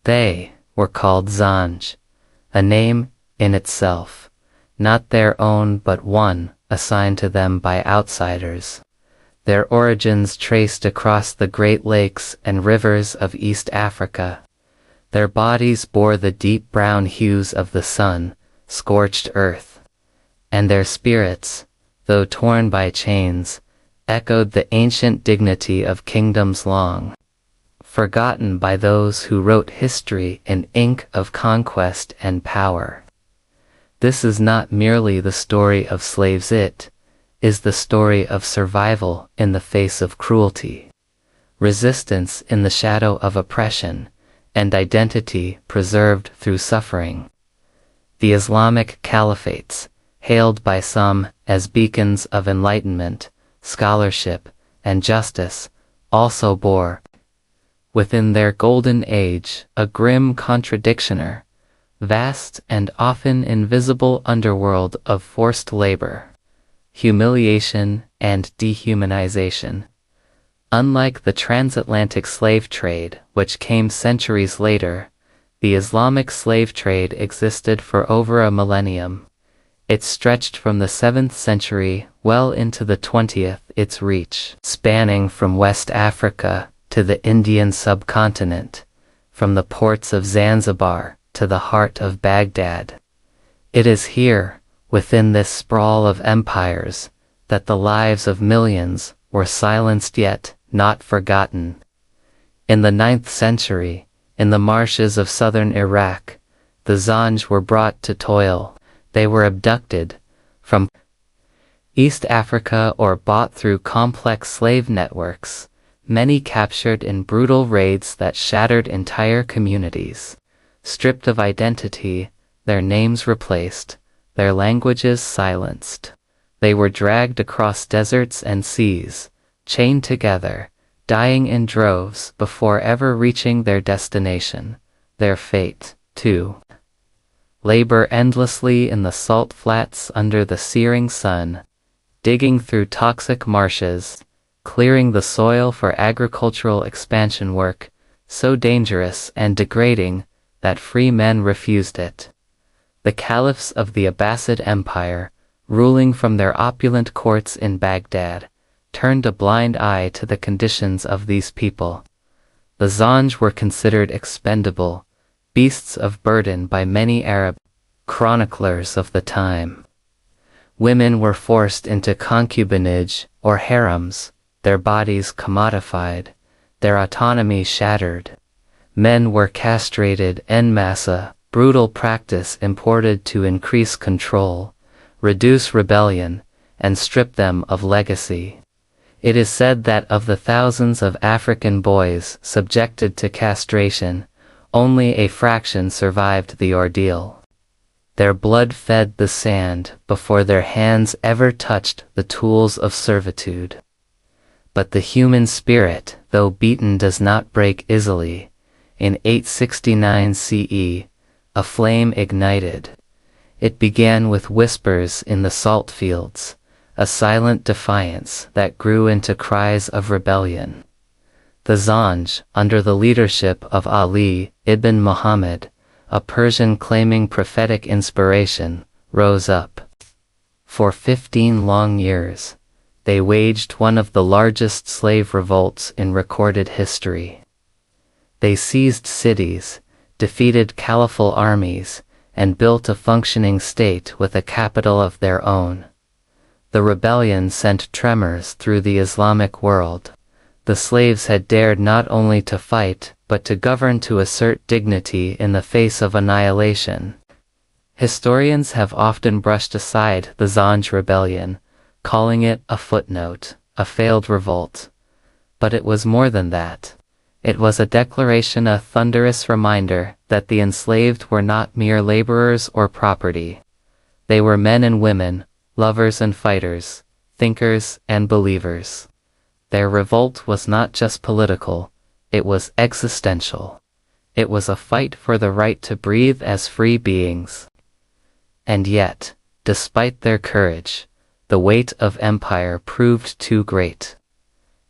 They were called Zanj, a name in itself, not their own but one assigned to them by outsiders. Their origins traced across the Great Lakes and rivers of East Africa. Their bodies bore the deep brown hues of the sun-scorched earth, and their spirits, though torn by chains, echoed the ancient dignity of kingdoms long forgotten by those who wrote history in ink of conquest and power. This is not merely the story of slaves, it is the story of survival in the face of cruelty, resistance in the shadow of oppression, and identity preserved through suffering. The Islamic Caliphates, hailed by some as beacons of enlightenment, scholarship, and justice, also bore within their golden age a grim contradictioner, vast and often invisible underworld of forced labor, humiliation, and dehumanization. Unlike the transatlantic slave trade, which came centuries later, the Islamic slave trade existed for over a millennium. It stretched from the 7th century well into the 20th, its reach spanning from West Africa to the Indian subcontinent, from the ports of Zanzibar to the heart of Baghdad. It is here, within this sprawl of empires, that the lives of millions were silenced yet not forgotten. In the 9th century, in the marshes of southern Iraq, the Zanj were brought to toil. They were abducted from East Africa or bought through complex slave networks, many captured in brutal raids that shattered entire communities. Stripped of identity, their names replaced, their languages silenced. They were dragged across deserts and seas, chained together, dying in droves before ever reaching their destination. Their fate, too. Labor endlessly in the salt flats under the searing sun, digging through toxic marshes, clearing the soil for agricultural expansion work, so dangerous and degrading that free men refused it. The caliphs of the Abbasid Empire, ruling from their opulent courts in Baghdad, turned a blind eye to the conditions of these people. The Zanj were considered expendable, beasts of burden by many Arab chroniclers of the time. Women were forced into concubinage or harems, their bodies commodified, their autonomy shattered. Men were castrated en masse, brutal practice imported to increase control, reduce rebellion, and strip them of legacy. It is said that of the thousands of African boys subjected to castration, only a fraction survived the ordeal. Their blood fed the sand before their hands ever touched the tools of servitude. But the human spirit, though beaten, does not break easily. In 869 CE, a flame ignited. It began with whispers in the salt fields, a silent defiance that grew into cries of rebellion. The Zanj, under the leadership of Ali ibn Muhammad, a Persian claiming prophetic inspiration, rose up. For 15 long years, they waged one of the largest slave revolts in recorded history. They seized cities, defeated caliphal armies, and built a functioning state with a capital of their own. The rebellion sent tremors through the Islamic world. The slaves had dared not only to fight, but to govern, to assert dignity in the face of annihilation. Historians have often brushed aside the Zanj rebellion, calling it a footnote, a failed revolt. But it was more than that. It was a declaration, a thunderous reminder that the enslaved were not mere laborers or property. They were men and women, lovers and fighters, thinkers and believers. Their revolt was not just political, it was existential. It was a fight for the right to breathe as free beings. And yet, despite their courage, the weight of empire proved too great.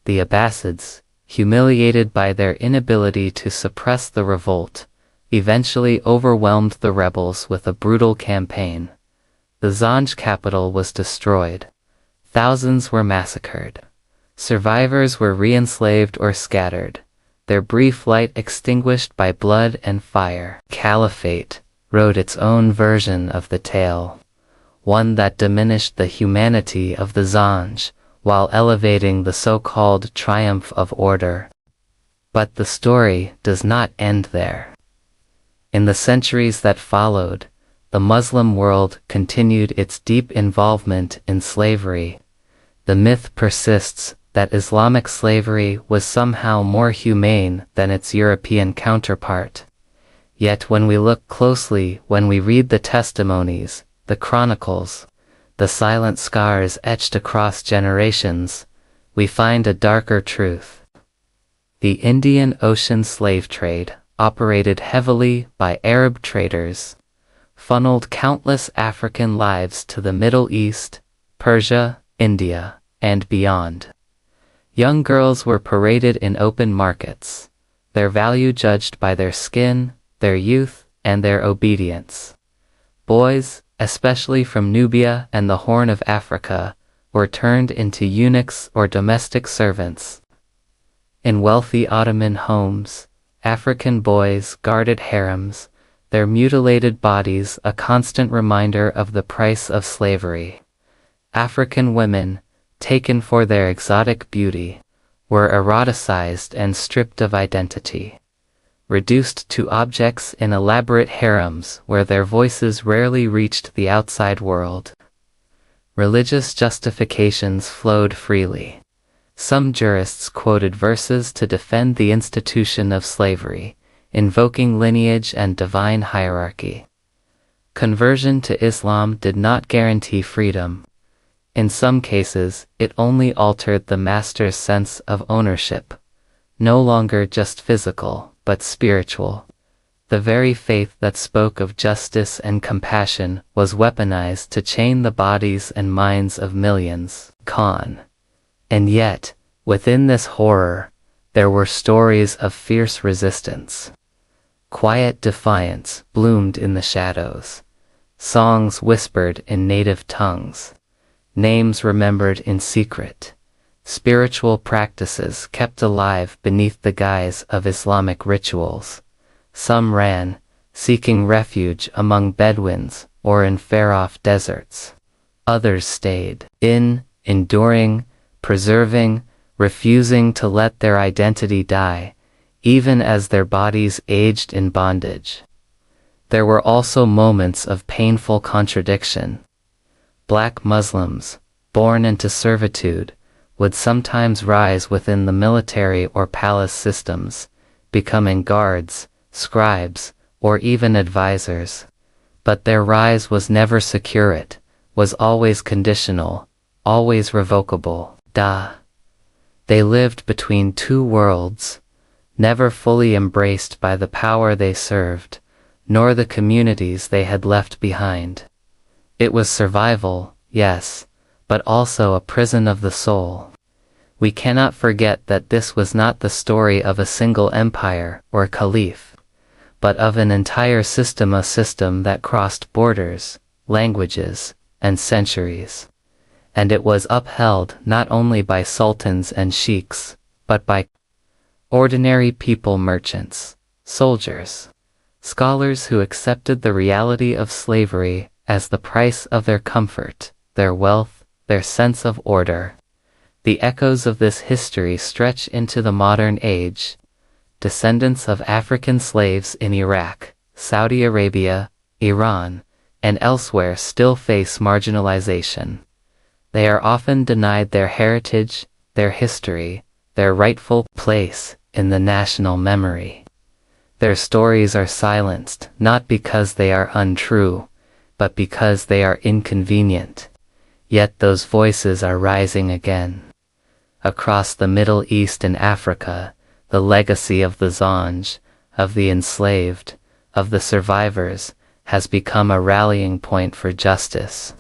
The Abbasids, humiliated by their inability to suppress the revolt, eventually overwhelmed the rebels with a brutal campaign. The Zanj capital was destroyed. Thousands were massacred. Survivors were re-enslaved or scattered, their brief light extinguished by blood and fire. Caliphate wrote its own version of the tale, one that diminished the humanity of the Zanj, while elevating the so-called triumph of order. But the story does not end there. In the centuries that followed, the Muslim world continued its deep involvement in slavery. The myth persists that Islamic slavery was somehow more humane than its European counterpart. Yet when we look closely, when we read the testimonies, the chronicles, the silent scars etched across generations, we find a darker truth. The Indian Ocean slave trade, operated heavily by Arab traders, funneled countless African lives to the Middle East, Persia, India, and beyond. Young girls were paraded in open markets, their value judged by their skin, their youth, and their obedience. Boys, especially from Nubia and the Horn of Africa, were turned into eunuchs or domestic servants. In wealthy Ottoman homes, African boys guarded harems, their mutilated bodies a constant reminder of the price of slavery. African women, taken for their exotic beauty, were eroticized and stripped of identity, reduced to objects in elaborate harems where their voices rarely reached the outside world. Religious justifications flowed freely. Some jurists quoted verses to defend the institution of slavery, invoking lineage and divine hierarchy. Conversion to Islam did not guarantee freedom. In some cases, it only altered the master's sense of ownership, no longer just physical, but spiritual. The very faith that spoke of justice and compassion was weaponized to chain the bodies and minds of millions. And yet, within this horror, there were stories of fierce resistance. Quiet defiance bloomed in the shadows. Songs whispered in native tongues. Names remembered in secret. Spiritual practices kept alive beneath the guise of Islamic rituals. Some ran, seeking refuge among Bedouins or in far-off deserts. Others stayed, enduring, preserving, refusing to let their identity die, even as their bodies aged in bondage. There were also moments of painful contradiction. Black Muslims, born into servitude, would sometimes rise within the military or palace systems, becoming guards, scribes, or even advisors. But their rise was never secure, it was always conditional, always revocable. They lived between two worlds, never fully embraced by the power they served, nor the communities they had left behind. It was survival, yes, but also a prison of the soul. We cannot forget that this was not the story of a single empire or caliph, but of an entire system, a system that crossed borders, languages, and centuries. And it was upheld not only by sultans and sheiks, but by ordinary people, merchants, soldiers, scholars who accepted the reality of slavery as the price of their comfort, their wealth, their sense of order. The echoes of this history stretch into the modern age. Descendants of African slaves in Iraq, Saudi Arabia, Iran, and elsewhere still face marginalization. They are often denied their heritage, their history, their rightful place in the national memory. Their stories are silenced not because they are untrue, but because they are inconvenient. Yet those voices are rising again. Across the Middle East and Africa, the legacy of the Zanj, of the enslaved, of the survivors, has become a rallying point for justice.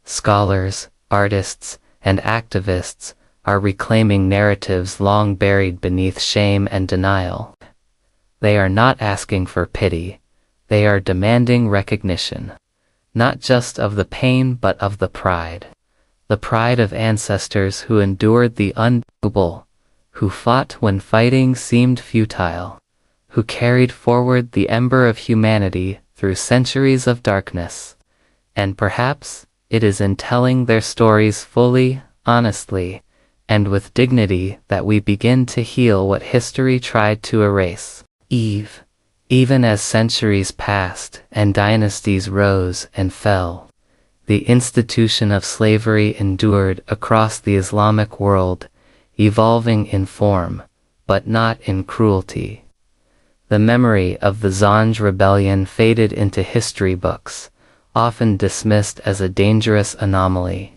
Scholars, artists, and activists are reclaiming narratives long buried beneath shame and denial. They are not asking for pity. They are demanding recognition. Not just of the pain but of the pride. The pride of ancestors who endured the undoable, who fought when fighting seemed futile, who carried forward the ember of humanity through centuries of darkness. And perhaps it is in telling their stories fully, honestly, and with dignity that we begin to heal what history tried to erase. Even as centuries passed and dynasties rose and fell, the institution of slavery endured across the Islamic world, evolving in form, but not in cruelty. The memory of the Zanj rebellion faded into history books, often dismissed as a dangerous anomaly.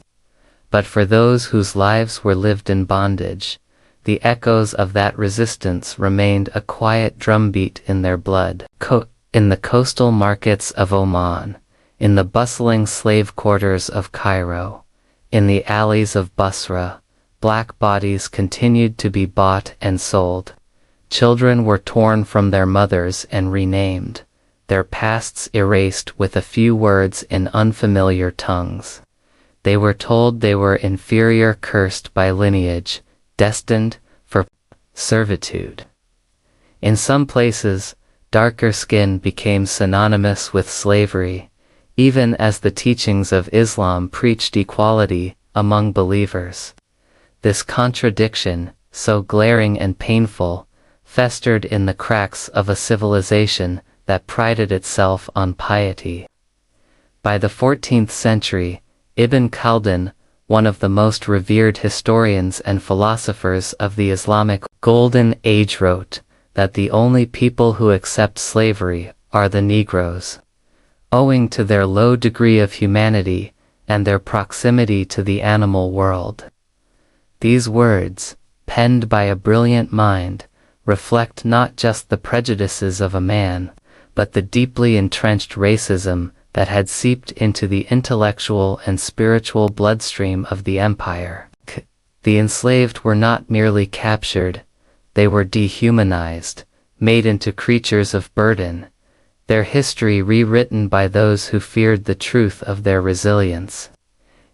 But for those whose lives were lived in bondage, the echoes of that resistance remained a quiet drumbeat in their blood. In the coastal markets of Oman, in the bustling slave quarters of Cairo, in the alleys of Basra, black bodies continued to be bought and sold. Children were torn from their mothers and renamed, their pasts erased with a few words in unfamiliar tongues. They were told they were inferior, cursed by lineage, destined for servitude. In some places, darker skin became synonymous with slavery, even as the teachings of Islam preached equality among believers. This contradiction, so glaring and painful, festered in the cracks of a civilization that prided itself on piety. By the 14th century, Ibn Khaldun, one of the most revered historians and philosophers of the Islamic Golden Age, wrote that the only people who accept slavery are the Negroes, owing to their low degree of humanity and their proximity to the animal world. These words, penned by a brilliant mind, reflect not just the prejudices of a man, but the deeply entrenched racism that had seeped into the intellectual and spiritual bloodstream of the empire. The enslaved were not merely captured, they were dehumanized, made into creatures of burden, their history rewritten by those who feared the truth of their resilience.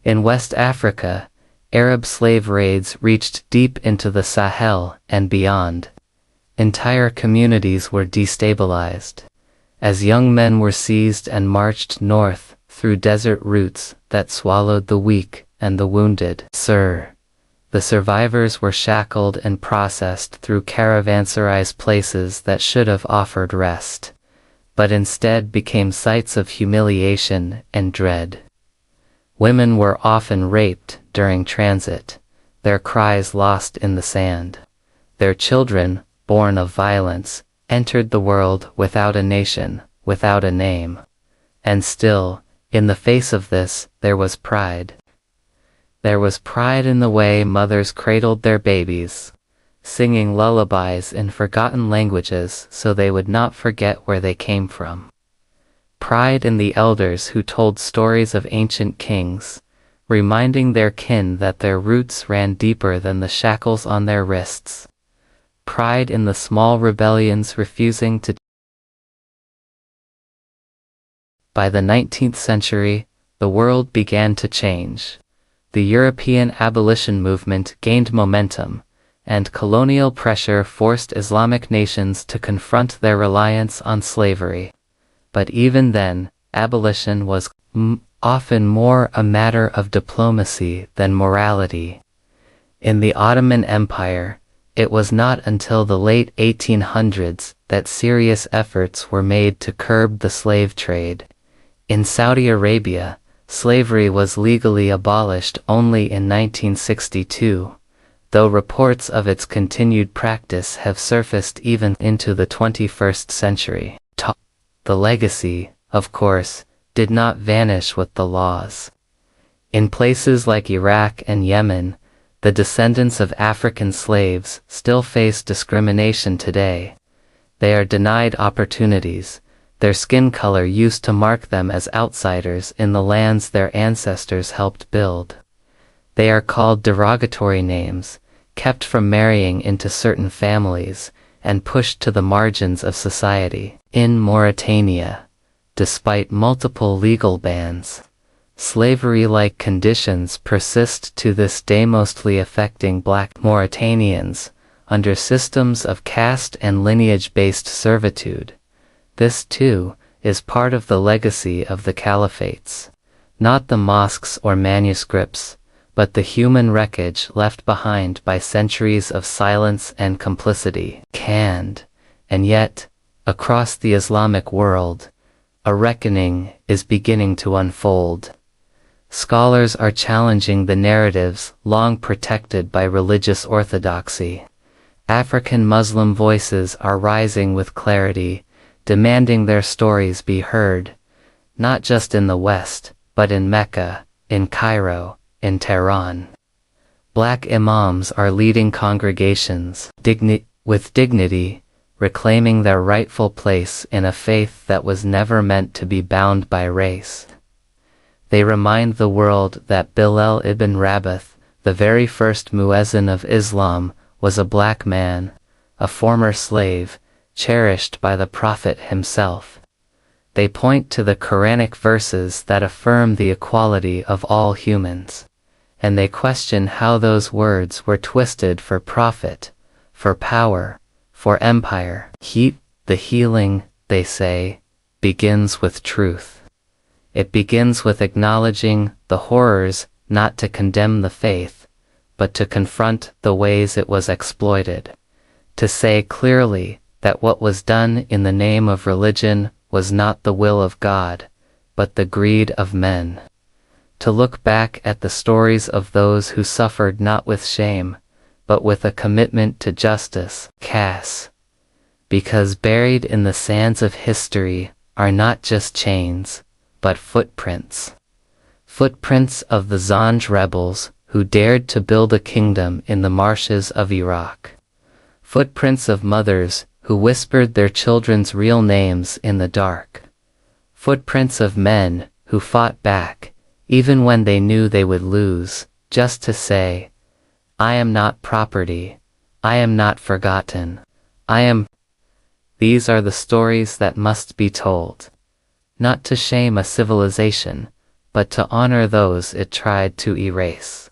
In West Africa, Arab slave raids reached deep into the Sahel and beyond. Entire communities were destabilized, as young men were seized and marched north through desert routes that swallowed the weak and the wounded. The survivors were shackled and processed through caravanserais, places that should have offered rest, but instead became sites of humiliation and dread. Women were often raped during transit, their cries lost in the sand. Their children, born of violence, entered the world without a nation, without a name. And still, in the face of this, there was pride. There was pride in the way mothers cradled their babies, singing lullabies in forgotten languages so they would not forget where they came from. Pride in the elders who told stories of ancient kings, reminding their kin that their roots ran deeper than the shackles on their wrists. Pride in the small rebellions refusing to. By the 19th century, the world began to change. The European abolition movement gained momentum, and colonial pressure forced Islamic nations to confront their reliance on slavery. But even then, abolition was often more a matter of diplomacy than morality. In the Ottoman Empire, it was not until the late 1800s that serious efforts were made to curb the slave trade. In Saudi Arabia, slavery was legally abolished only in 1962, though reports of its continued practice have surfaced even into the 21st century. The legacy, of course, did not vanish with the laws. In places like Iraq and Yemen, the descendants of African slaves still face discrimination today. They are denied opportunities, their skin color used to mark them as outsiders in the lands their ancestors helped build. They are called derogatory names, kept from marrying into certain families, and pushed to the margins of society. In Mauritania, despite multiple legal bans, slavery-like conditions persist to this day, mostly affecting black Mauritanians under systems of caste and lineage-based servitude. This, too, is part of the legacy of the caliphates. Not the mosques or manuscripts, but the human wreckage left behind by centuries of silence and complicity. And yet, across the Islamic world, a reckoning is beginning to unfold. Scholars are challenging the narratives long protected by religious orthodoxy. African Muslim voices are rising with clarity, demanding their stories be heard, not just in the West, but in Mecca, in Cairo, in Tehran. Black imams are leading congregations with dignity, reclaiming their rightful place in a faith that was never meant to be bound by race. They remind the world that Bilal ibn Rabah, the very first muezzin of Islam, was a black man, a former slave, cherished by the Prophet himself. They point to the Quranic verses that affirm the equality of all humans, and they question how those words were twisted for profit, for power, for empire. The healing, they say, begins with truth. It begins with acknowledging the horrors, not to condemn the faith, but to confront the ways it was exploited, to say clearly that what was done in the name of religion was not the will of God, but the greed of men. To look back at the stories of those who suffered not with shame, but with a commitment to justice. Because buried in the sands of history are not just chains, but footprints. Footprints of the Zanj rebels who dared to build a kingdom in the marshes of Iraq. Footprints of mothers who whispered their children's real names in the dark. Footprints of men who fought back, even when they knew they would lose, just to say, I am not property, I am not forgotten, I am. These are the stories that must be told. Not to shame a civilization, but to honor those it tried to erase.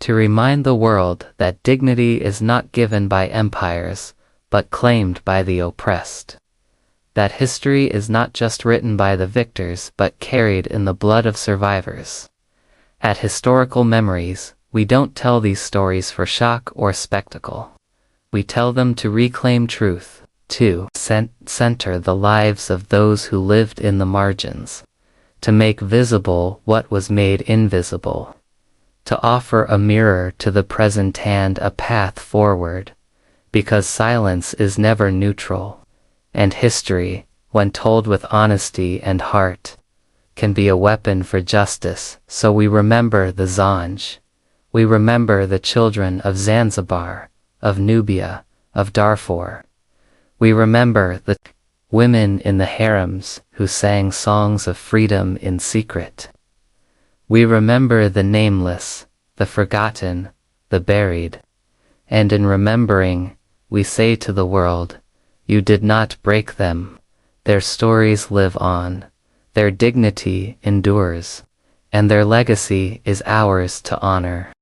To remind the world that dignity is not given by empires, but claimed by the oppressed. That history is not just written by the victors but carried in the blood of survivors. At Historical Memories, we don't tell these stories for shock or spectacle. We tell them to reclaim truth, to center the lives of those who lived in the margins, to make visible what was made invisible, to offer a mirror to the present and a path forward. Because silence is never neutral, and history, when told with honesty and heart, can be a weapon for justice. So we remember the Zanj. We remember the children of Zanzibar, of Nubia, of Darfur. We remember the women in the harems who sang songs of freedom in secret. We remember the nameless, the forgotten, the buried. And in remembering, we say to the world, you did not break them. Their stories live on, their dignity endures, and their legacy is ours to honor.